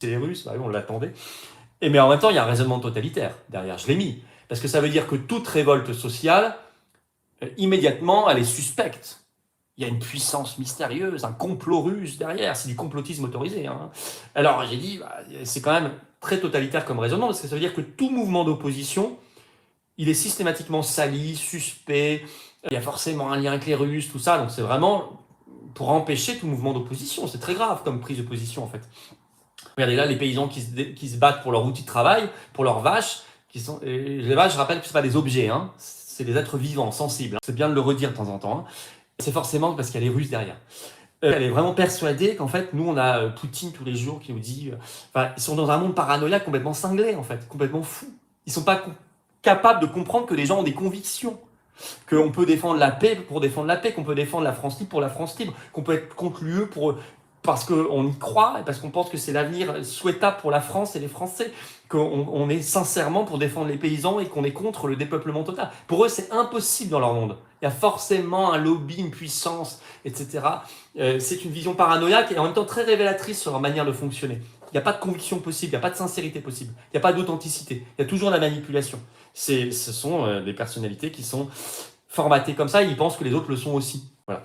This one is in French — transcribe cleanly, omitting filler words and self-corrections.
les Russes, bah oui, on l'attendait. Mais en même temps, il y a un raisonnement totalitaire derrière, je l'ai mis. Parce que ça veut dire que toute révolte sociale, immédiatement, elle est suspecte. Il y a une puissance mystérieuse, un complot russe derrière, c'est du complotisme autorisé. Hein. Alors j'ai dit, bah, c'est quand même très totalitaire comme raisonnement, parce que ça veut dire que tout mouvement d'opposition, il est systématiquement sali, suspect, il y a forcément un lien avec les Russes, tout ça, donc c'est vraiment pour empêcher tout mouvement d'opposition. C'est très grave comme prise de position en fait. Regardez là, les paysans qui se battent pour leur outil de travail, pour leurs vaches, les vaches, je rappelle que ce pas des objets, hein, c'est des êtres vivants, sensibles. C'est bien de le redire de temps en temps. Hein. C'est forcément parce qu'il y a les Russes derrière. Elle est vraiment persuadée qu'en fait, nous, on a Poutine tous les jours qui nous dit... ils sont dans un monde paranoïaque complètement cinglé, en fait, complètement fou. Ils sont pas capables de comprendre que les gens ont des convictions, qu'on peut défendre la paix pour défendre la paix, qu'on peut défendre la France libre pour la France libre, qu'on peut être contre l'UE parce qu'on y croit et parce qu'on pense que c'est l'avenir souhaitable pour la France et les Français, qu'on est sincèrement pour défendre les paysans et qu'on est contre le dépeuplement total. Pour eux, c'est impossible dans leur monde. Il y a forcément un lobby, une puissance, etc. C'est une vision paranoïaque et en même temps très révélatrice sur leur manière de fonctionner. Il n'y a pas de conviction possible, il n'y a pas de sincérité possible, il n'y a pas d'authenticité, il y a toujours la manipulation. Ce sont des personnalités qui sont formatées comme ça et ils pensent que les autres le sont aussi. Voilà.